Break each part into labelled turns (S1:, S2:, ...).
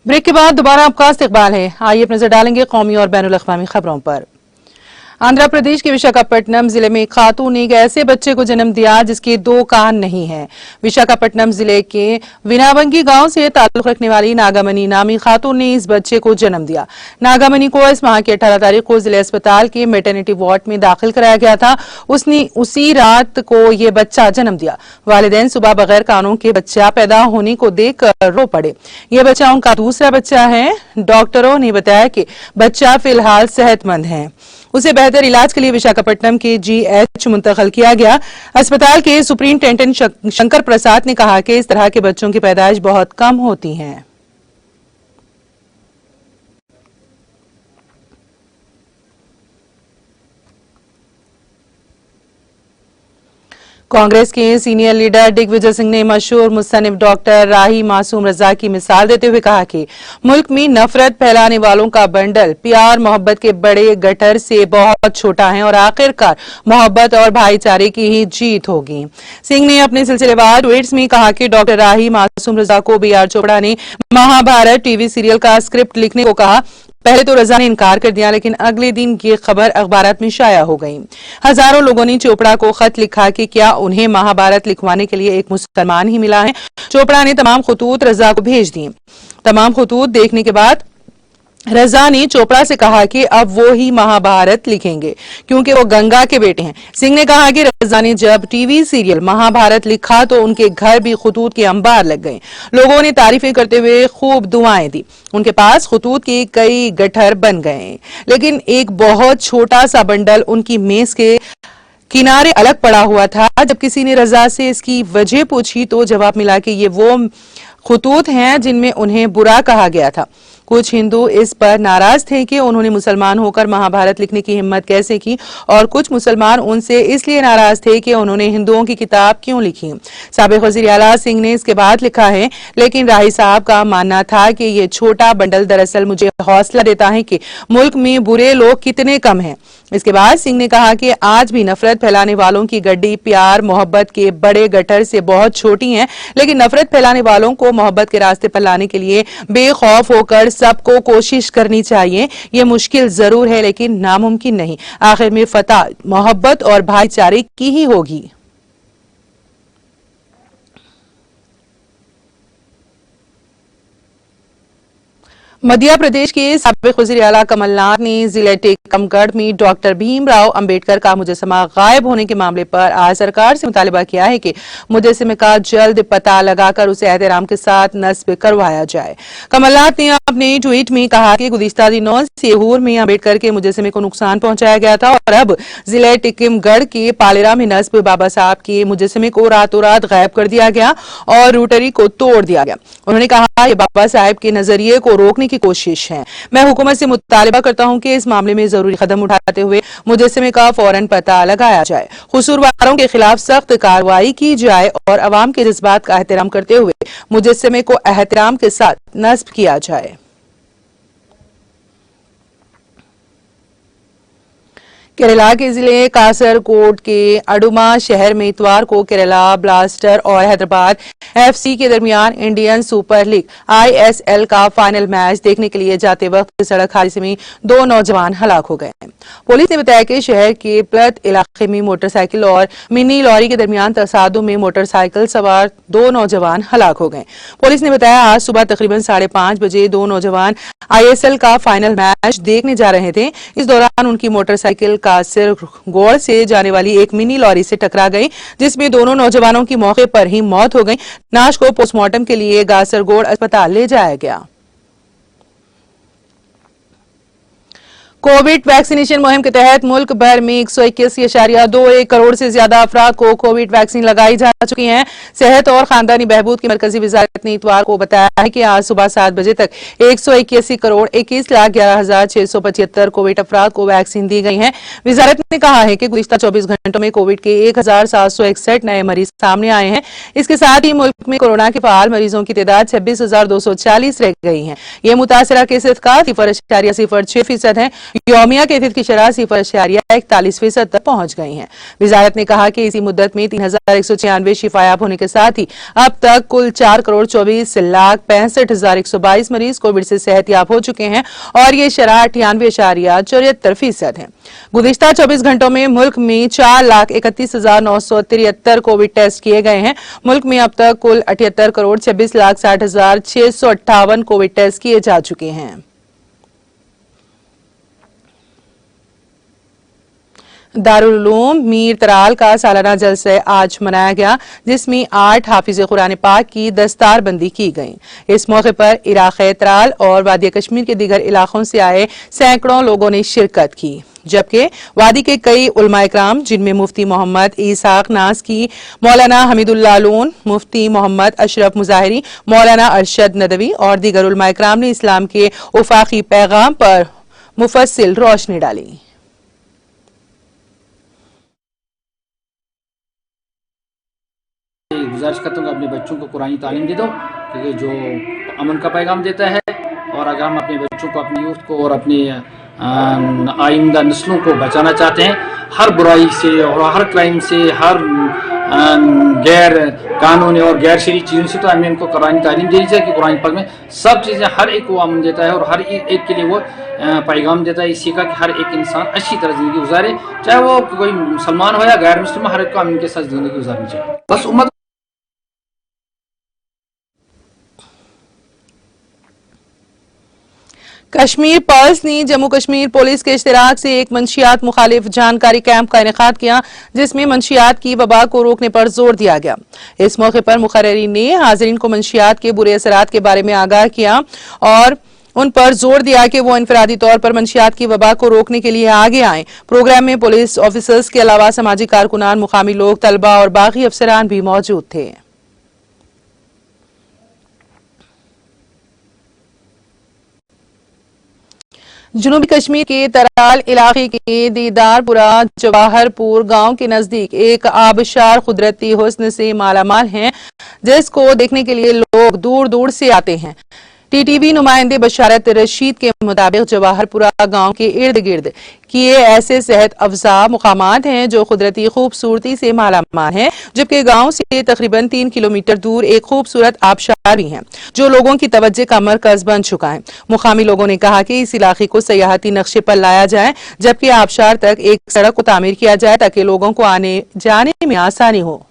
S1: Break के बाद दोबारा आपका इस्तकबाल है। आइए अब नजर डालेंगे कौमी और बैनुल अक़वामी खबरों पर। आंध्र प्रदेश के विशाखापट्टनम जिले में एक खातून ने एक ऐसे बच्चे को जन्म दिया जिसके दो कान नहीं हैं। विशाखापट्टनम जिले के विनावंगी गांव से ताल्लुक रखने वाली नागामणि नामी खातून ने इस बच्चे को जन्म दिया। नागामणि को इस माह की 18 तारीख को जिले अस्पताल के मैटरनिटी वार्ड में दाखिल कराया गया था। उसने उसी रात को ये बच्चा जन्म दिया। वालिदैन सुबह बगैर कानों के बच्चा पैदा होने को देखकर रो पड़े। ये बच्चा उनका दूसरा बच्चा है। डॉक्टरों ने बताया कि बच्चा फिलहाल सेहतमंद है। उसे बेहतर इलाज के लिए विशाखापट्टनम के GH मुंतकिल किया गया। अस्पताल के सुपरिंटेंडेंट शंकर प्रसाद ने कहा कि इस तरह के बच्चों की पैदाइश बहुत कम होती है। कांग्रेस के सीनियर लीडर दिग्विजय सिंह ने मशहूर मुसन्निफ डॉक्टर राही मासूम रजा की मिसाल देते हुए कहा कि मुल्क में नफरत फैलाने वालों का बंडल प्यार मोहब्बत के बड़े गटर से बहुत छोटा है और आखिरकार मोहब्बत और भाईचारे की ही जीत होगी। सिंह ने अपने सिलसिलेवार ट्वीट्स में कहा कि डॉक्टर राही मासूम रजा को BR चोपड़ा ने महाभारत टीवी सीरियल का स्क्रिप्ट लिखने को कहा। पहले तो रजा ने इनकार कर दिया, लेकिन अगले दिन ये खबर अखबारात में शाया हो गई। हजारों लोगों ने चोपड़ा को खत लिखा कि क्या उन्हें महाभारत लिखवाने के लिए एक मुसलमान ही मिला है। चोपड़ा ने तमाम खतूत रजा को भेज दिए। तमाम खतूत देखने के बाद रजा ने चोपड़ा से कहा कि अब वो ही महाभारत लिखेंगे क्योंकि वो गंगा के बेटे हैं। सिंह ने कहा कि रजा ने जब टीवी सीरियल महाभारत लिखा तो उनके घर भी खतूत के अंबार लग गए। लोगों ने तारीफें करते हुए खूब दुआएं दी। उनके पास खतूत के कई गठर बन गए, लेकिन एक बहुत छोटा सा बंडल उनकी मेज के किनारे अलग पड़ा हुआ था। जब किसी ने रजा से इसकी वजह पूछी तो जवाब मिला कि ये वो खतूत हैं जिनमें उन्हें बुरा कहा गया था। कुछ हिंदू इस पर नाराज थे कि उन्होंने मुसलमान होकर महाभारत लिखने की हिम्मत कैसे की, और कुछ मुसलमान उनसे इसलिए नाराज थे कि उन्होंने हिंदुओं की किताब क्यों लिखी। साबिक वज़ीर आला सिंह ने इसके बाद लिखा है, लेकिन राही साहब का मानना था कि ये छोटा बंडल दरअसल मुझे हौसला देता है कि मुल्क में बुरे लोग कितने कम हैं। इसके बाद सिंह ने कहा कि आज भी नफरत फैलाने वालों की गड्डी प्यार मोहब्बत के बड़े गटर से बहुत छोटी है, लेकिन नफरत फैलाने वालों को मोहब्बत के रास्ते पर लाने के लिए बेखौफ होकर सबको कोशिश करनी चाहिए। ये मुश्किल जरूर है लेकिन नामुमकिन नहीं। आखिर में फतह मोहब्बत और भाईचारे की ही होगी। मध्य प्रदेश के साबिक वज़ीर आला कमलनाथ ने जिले टीकमगढ़ में डॉक्टर भीमराव अंबेडकर का मुजस्समा गायब होने के मामले पर आज सरकार से मुतालिबा किया है कि मुजस्समे का जल्द पता लगाकर उसे एहतराम के साथ नस्ब करवाया जाए। कमलनाथ ने अपने ट्वीट में कहा कि गुज़िश्ता दिनों सीहोर में अंबेडकर के मुजस्समे को नुकसान पहुंचाया गया था और अब जिले टीकमगढ़ के पालेरा में नस्ब बाबा साहब के मुजस्समे को रातों रात गायब कर दिया गया और रोटरी को तोड़ दिया गया। उन्होंने कहा, ये बाबा साहब के नजरिए को रोकने की कोशिश है। मैं हुकूमत से मुतालिबा करता हूं कि इस मामले में जरूरी कदम उठाते हुए मुजस्समे का फौरन पता लगाया जाए, कसूरवारों के खिलाफ सख्त कार्रवाई की जाए और अवाम के जज्बात का एहतराम करते हुए मुजस्समे को एहतराम के साथ नस्ब किया जाए। केरला के जिले कासरगोड के अडुमा शहर में इतवार को केरला ब्लास्टर और हैदराबाद FC के दरमियान इंडियन सुपर लीग ISL का फाइनल मैच देखने के लिए जाते वक्त सड़क हादसे में 2 नौजवान हलाक हो गए। पुलिस ने बताया कि शहर के प्लत इलाके में मोटरसाइकिल और मिनी लॉरी के दरमियान तसादुम में मोटरसाइकिल सवार 2 नौजवान हलाक हो गए। पुलिस ने बताया, आज सुबह तकरीबन 5:30 बजे 2 नौजवान ISL का फाइनल मैच देखने जा रहे थे। इस दौरान उनकी मोटरसाइकिल कासरगोड से जाने वाली एक मिनी लॉरी से टकरा गई, जिसमें दोनों नौजवानों की मौके पर ही मौत हो गई। नाश को पोस्टमार्टम के लिए कासरगोड अस्पताल ले जाया गया। कोविड वैक्सीनेशन मुहिम के तहत मुल्क भर में 181.21 करोड़ से ज्यादा अफराद को कोविड वैक्सीन लगाई जा चुकी है। सेहत और खानदानी बहबूद की मरकजी वजारत ने इतवार को बताया है कि आज सुबह 7 बजे तक 181 करोड़ 21,11,675 कोविड अफराद को वैक्सीन दी गई है। वजारत ने कहा है कि गुज़िश्ता 24 घंटों में कोविड के 1,761 नए मरीज सामने आए हैं। इसके साथ ही मुल्क में कोरोना के फाल मरीजों की तादाद 26,240 रह गई है। ये मुतासरा केसेस का 0.06% है। यौमिया कैफियत की शरह 0.41% तक पहुंच गई है। वजारत ने कहा कि इसी मुद्दत में 3196 शिफायाब होने के साथ ही अब तक कुल 4,24,65,122 मरीज कोविड से सेहतयाब हो चुके हैं और ये शरह 98.74% है। गुज़िश्ता 24 घंटों में मुल्क में 4,31,973 कोविड टेस्ट किए गए हैं। मुल्क में अब तक कुल 78,26,60,658 कोविड टेस्ट किए जा चुके हैं। दारुल उलूम मीर तराल का सालाना जलसा आज मनाया गया, जिसमें 8 हाफिज कुरान पाक की दस्तारबंदी की गई। इस मौके पर इराक़ तराल और वादी कश्मीर के दीगर इलाकों से आए सैकड़ों लोगों ने शिरकत की, जबकि वादी के कई उलमा इकराम जिनमें मुफ्ती मोहम्मद ईसाक नास की, मौलाना हमीदुल्लाह लोन, मुफ्ती मोहम्मद अशरफ मुजाहिरी, मौलाना अरशद नदवी और दीगर उलमा इकराम ने इस्लाम के उफाकी पैगाम पर मुफस्सिल रोशनी डाली।
S2: गुजारिश करता हूँ कि अपने बच्चों को कुरानी तालीम दे दो, क्योंकि जो अमन का पैगाम देता है। और अगर हम अपने बच्चों को, अपनी यूथ को और अपनी आइंदा नस्लों को बचाना चाहते हैं हर बुराई से और हर क्राइम से, हर गैर कानूनी और गैर शरई चीज़ों से, तो हमें इनको कुरानी तालीम देनी चाहिए कि कुरान पाक में सब चीज़ें हर एक को अमन देता है और हर एक के लिए वो पैगाम देता है इसी का कि हर एक इंसान अच्छी तरह ज़िंदगी गुजारे, चाहे वो कोई मुसलमान हो या गैर मुस्लिम, हर एक को अमन के साथ ज़िंदगी गुजारनी चाहिए। बस उम्मत
S1: कश्मीर पल्स ने जम्मू कश्मीर पुलिस के इश्तिराक से एक मंशियात मुखालिफ जानकारी कैंप का इनेकाद किया, जिसमें मंशियात की वबा को रोकने पर जोर दिया गया। इस मौके पर मुकर्रिरीन ने हाजिरीन को मंशियात के बुरे असरात के बारे में आगाह किया और उन पर जोर दिया कि वो इनफरादी तौर पर मंशियात की वबा को रोकने के लिए आगे आए। प्रोग्राम में पुलिस ऑफिसर्स के अलावा समाजी कारकुनान, मुकामी लोग, तलबा और बाकी अफसरान भी मौजूद थे। जनूबी कश्मीर के तराल इलाके के दीदारपुरा जवाहरपुर गांव के नजदीक एक आबशार कुदरती हुस्न से मालामाल है, जिसको देखने के लिए लोग दूर दूर से आते हैं। टीटीवी नुमाइंदे बशारत रशीद के मुताबिक जवाहरपुरा गांव के इर्द गिर्द किए ऐसे सेहत अफजा मुकामात हैं जो कुदरती खूबसूरती से मालामाल हैं, जबकि गांव से तकरीबन 3 किलोमीटर दूर एक खूबसूरत आबशार भी है जो लोगों की तवज्जो का मरकज बन चुका है। मुकामी लोगों ने कहा कि इस इलाके को सयाहती नक्शे पर लाया जाए, जबकि आबशार तक एक सड़क को तामीर किया जाए ताकि लोगों को आने जाने में आसानी हो।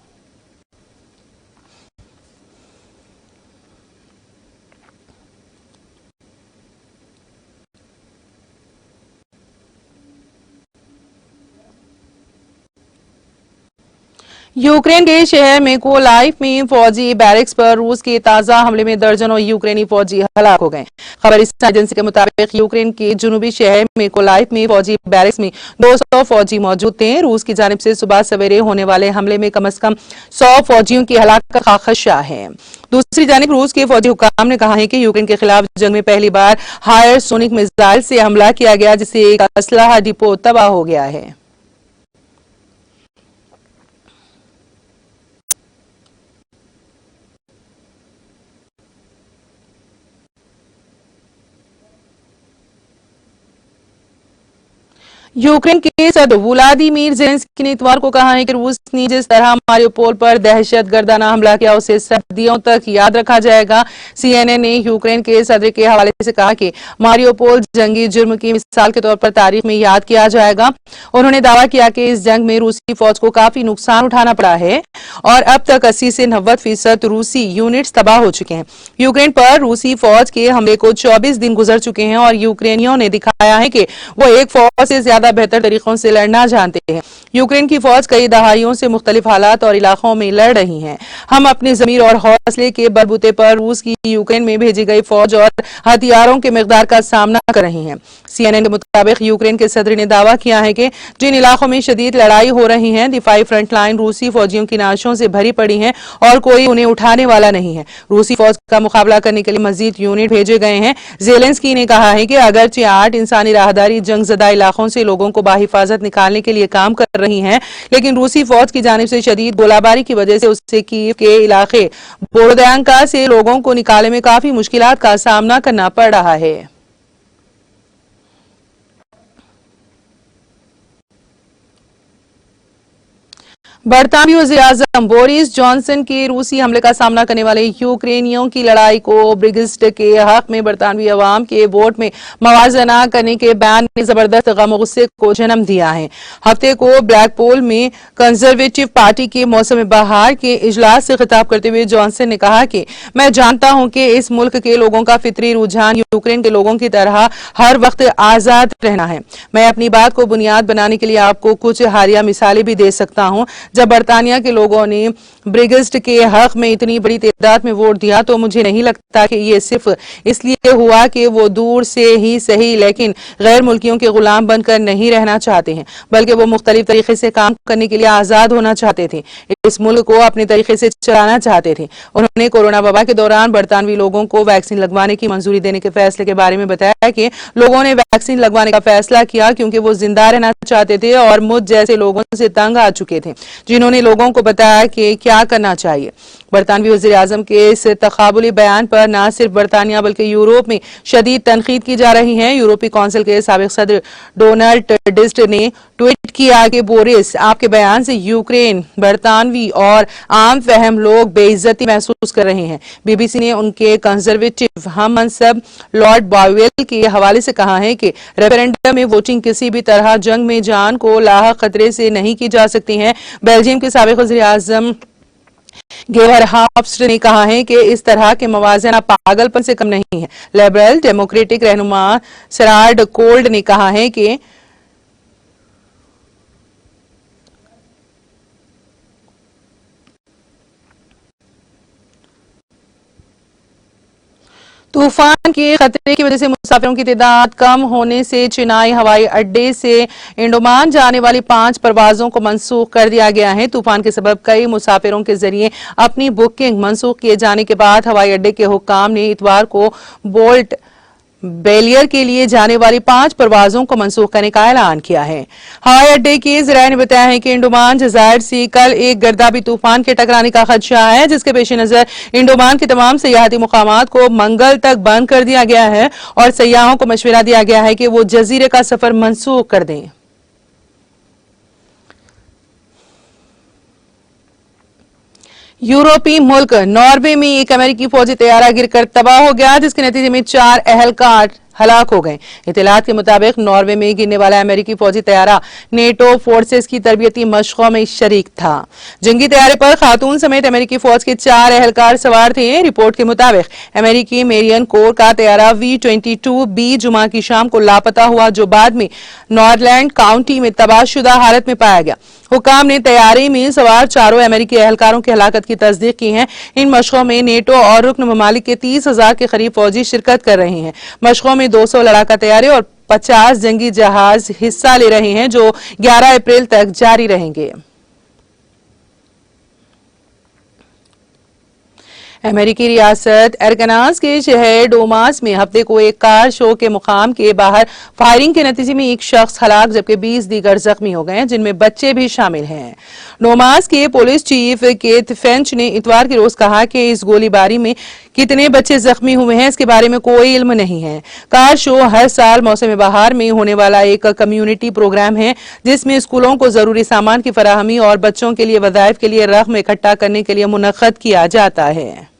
S1: यूक्रेन के शहर मिकोलाइव में फौजी बैरक्स पर रूस के ताजा हमले में दर्जनों यूक्रेनी फौजी हलाक हो गए। खबर एजेंसी के मुताबिक यूक्रेन के जुनूबी शहर मिकोलाइव में फौजी बैरक्स में 200 फौजी मौजूद थे। रूस की जानिब से सुबह सवेरे होने वाले हमले में कम से कम 100 फौजियों की हलाकत का खदशा है। दूसरी जानिब रूस के फौजी हुकाम ने कहा है कि यूक्रेन के खिलाफ जंग में पहली बार हायरसोनिक मिसाइल से हमला किया गया, जिससे एक असलहा डिपो तबाह हो गया है। यूक्रेन के सदर व्लादिमीर ज़ेलेंस्की ने इतवार को कहा है कि रूस ने जिस तरह मारियोपोल पर दहशतगर्दाना हमला किया उसे सदियों तक याद रखा जाएगा। सीएनएन ने यूक्रेन के सदर के हवाले से कहा कि मारियोपोल जंगी जुर्म की मिसाल के तौर पर तारीख में याद किया जाएगा। उन्होंने दावा किया कि इस जंग में रूसी फौज को काफी नुकसान उठाना पड़ा है और अब तक 80 से 90% रूसी यूनिट्स तबाह हो चुके हैं। यूक्रेन पर रूसी फौज के हमले को 24 दिन गुजर चुके हैं और यूक्रेनियों ने दिखाया है कि वो एक फौज से ज्यादा बेहतर तरीकों से लड़ना जानते हैं। यूक्रेन की फौज कई दहाइयों से मुख्तलिफ हालात और इलाकों में लड़ रही है। हम अपने ज़मीर और हौसले के बलबूते पर रूस की यूक्रेन में भेजी गई फौज और हथियारों के मिकदार का सामना कर रही हैं। सीएनएन के मुताबिक यूक्रेन के सदर ने दावा किया है कि जिन इलाकों में शदीद लड़ाई हो रही है, दिफाई फ्रंटलाइन रूसी फौजियों की नाशों से भरी पड़ी है और कोई उन्हें उठाने वाला नहीं है। रूसी फौज का मुकाबला करने के लिए मजीद यूनिट भेजे गए हैं। ज़ेलेंस्की ने कहा है कि अगरचे 8 इंसानी राहदारी जंगजदा इलाकों से लोगों को बाहिफाजत निकालने के लिए काम कर रही हैं, लेकिन रूसी फौज की जानिब से शदीद गोलाबारी की वजह से उससे कीव के इलाके बोरोद्यांका से लोगों को निकालने में काफी मुश्किलात का सामना करना पड़ रहा है। बरतानवी वज़ीर-ए-आज़म बोरिस जॉनसन के रूसी हमले का सामना करने वाले यूक्रेनियों की लड़ाई को ब्रेग्जिट के हक में बरतानवी अवाम के वोट में मवाजना करने के बयान ने जबरदस्त गम और गुस्से को जन्म दिया है। हफ्ते को ब्लैकपूल में कंजर्वेटिव पार्टी के मौसम बहार के इजलास से खिताब करते हुए जॉनसन ने कहा कि मैं जानता हूं कि इस मुल्क के लोगों का फितरी रुझान यूक्रेन के लोगों की तरह हर वक्त आजाद रहना है। मैं अपनी बात को बुनियाद बनाने के लिए आपको कुछ हालिया मिसालें भी दे सकता हूं। जब बरतानिया के लोगों ने ब्रेग्जिट के हक में इतनी बड़ी तादाद में वोट दिया तो मुझे नहीं लगता कि ये सिर्फ इसलिए हुआ कि वो दूर से ही सही लेकिन गैर मुल्कियों के गुलाम बनकर नहीं रहना चाहते हैं, बल्कि वो मुख्तलिफ तरीके से काम करने के लिए आजाद होना चाहते थे, इस मुल्क को अपने तरीके से चलाना चाहते थे। उन्होंने कोरोना वबा के दौरान बरतानवी लोगों को वैक्सीन लगवाने की मंजूरी देने के फैसले के बारे में बताया कि लोगों ने वैक्सीन लगवाने का फैसला किया क्योंकि वो जिंदा रहना चाहते थे और मुझ जैसे लोगों से तंग आ चुके थे जिन्होंने लोगों को बताया कि क्या करना चाहिए। बरतानवी वज़ीर-ए-आज़म के इस तकाबुली बयान पर न सिर्फ बरतानिया बल्कि यूरोप में शदीद तनकीद की जा रही है। यूरोपीय काउंसिल के साबिक सदर डोनाल्ड टस्क ने ट्वीट किया कि बोरिस आपके बयान से यूक्रेन, बरतानवी और आम फहम लोग बेइज्जती महसूस कर रहे हैं। बीबीसी ने उनके कंजर्वेटिव हम मनसब लॉर्ड बावेल के हवाले से कहा है कि रेफरेंडम में वोटिंग किसी भी तरह जंग में जान को लाहक खतरे से नहीं की जा सकती है। बेल्जियम के साबिक वज़ीर-ए-आज़म गेवर हाफ्स्ट ने कहा है कि इस तरह के मवाजना पागलपन से कम नहीं है। लिबरल डेमोक्रेटिक रहनुमा सराड कोल्ड ने कहा है कि तूफान के खतरे की वजह से मुसाफिरों की तादाद कम होने से चेन्नई हवाई अड्डे से इंडोमान जाने वाली 5 परवाजों को मंसूख कर दिया गया है। तूफान के सबब कई मुसाफिरों के जरिए अपनी बुकिंग मंसूख किए जाने के बाद हवाई अड्डे के हुक्काम ने इतवार को बोल्ट बेलियर के लिए जाने वाली 5 परवाजों को मंसूख करने का ऐलान किया है। हवाई अड्डे के ज़राए ने बताया है कि इंडोमान जज़ायर से कल एक गर्दाबी तूफान के टकराने का खदशा है, जिसके पेश नजर इंडोमान के तमाम सयाहती मुकामात को मंगल तक बंद कर दिया गया है और सयाहों को मशवरा दिया गया है कि वो जजीरे का सफर मंसूख कर दें। यूरोपीय मुल्क नॉर्वे में एक अमेरिकी फौजी तैयारा गिरकर तबाह हो गया, जिसके नतीजे में 4 अहलकार हलाक हो गए। इत्तलात के मुताबिक नॉर्वे में गिरने वाला अमेरिकी फौजी तैयारा नेटो फोर्सेस की तरबियती मशकों में शरीक था। जंगी तैयारे पर खातून समेत अमेरिकी फौज के 4 अहलकार सवार थे। रिपोर्ट के मुताबिक अमेरिकी मेरियन कोर का तैयारा V-22B जुमा की शाम को लापता हुआ, जो बाद में नॉर्थलैंड काउंटी में तबाहशुदा हालत में पाया गया। हुकाम ने तैयारी में सवार 4 अमेरिकी एहलकारों की हलाकत की तस्दीक की है। इन मशकों में नेटो और रुकन ममालिक के 30,000 के करीब फौजी शिरकत कर रहे हैं। मशकों में 200 लड़ाका तैयारे और 50 जंगी जहाज हिस्सा ले रहे हैं, जो 11 अप्रैल तक जारी रहेंगे। अमेरिकी रियासत अरकानसास के शहर डोमास में हफ्ते को एक कार शो के मुकाम के बाहर फायरिंग के नतीजे में एक शख्स हलाक जबकि 20 दीगर जख्मी हो गए हैं, जिनमें बच्चे भी शामिल हैं। डोमास के पुलिस चीफ केथ फेंच ने इतवार के रोज कहा कि इस गोलीबारी में कितने बच्चे जख्मी हुए हैं इसके बारे में कोई इल्म नहीं है। कार शो हर साल मौसम बहार में होने वाला एक कम्युनिटी प्रोग्राम है, जिसमें स्कूलों को जरूरी सामान की फराहमी और बच्चों के लिए वज़ाइफ के लिए रकम इकट्ठा करने के लिए मुनक्कद किया जाता है।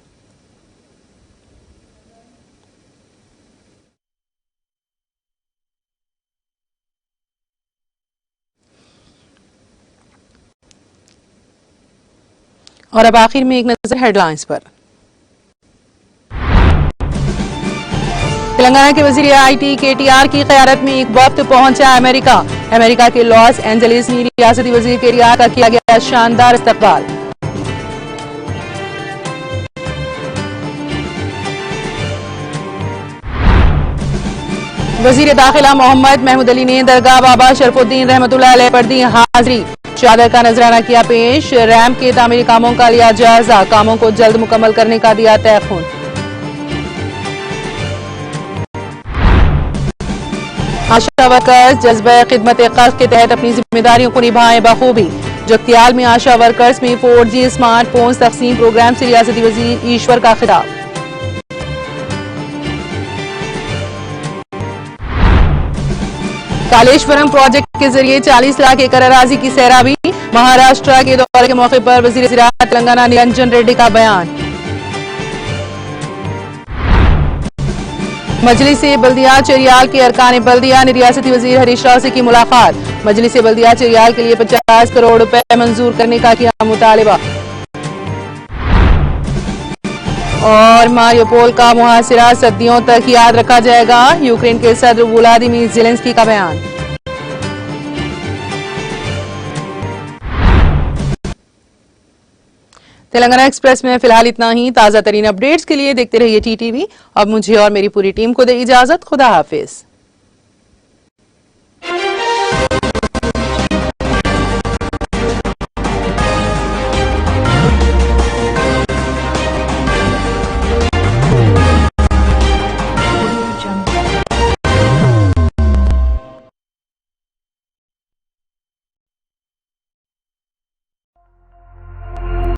S1: और अब आखिर में एक नजर हेडलाइंस पर। तेलंगाना के वजीर आईटी केटीआर की क़यादत में एक वफ्द पहुंचा अमेरिका। अमेरिका के लॉस एंजलिस में रियासती वजीर केटीआर का किया गया शानदार इस्तकबाल। वजीर दाखिला मोहम्मद महमूद अली ने दरगाह बाबा शरफुद्दीन रहमतुल्लाह अलैह पर दी हाजिरी। चादर का नजराना किया पेश। रैम्प के तामीरी कामों का लिया जायजा। कामों को जल्द मुकम्मल करने का दिया तयखुन। आशा वर्कर्स जज्बे खिदमत खल्क के तहत अपनी जिम्मेदारियों को निभाएं बखूबी। जगतियाल में आशा वर्कर्स में 4G स्मार्टफोन्स तकसीम प्रोग्राम से रियासती वजीर ईश्वर का खिताब। कालेश्वरम प्रोजेक्ट के जरिए 40 लाख एकड़ अराजी की सैराबी। महाराष्ट्र के दौरे के मौके पर वजीर ज़राअत तेलंगाना निरंजन रेड्डी का बयान। मजलिस बल्दिया चेरियाल के अरकान बल्दिया ने रियासती वजीर हरीश राव से की मुलाकात। मजलिस बल्दिया चेरियाल के लिए 50 करोड़ रुपए मंजूर करने का किया मुतालिबा। और मारियोपोल का मुहासिरा सदियों तक याद रखा जाएगा, यूक्रेन के सदर वोलोदिमीर ज़ेलेंस्की का बयान। तेलंगाना एक्सप्रेस में फिलहाल इतना ही। ताजा तरीन अपडेट्स के लिए देखते रहिए टीटीवी। अब मुझे और मेरी पूरी टीम को दे इजाजत। खुदा हाफिज।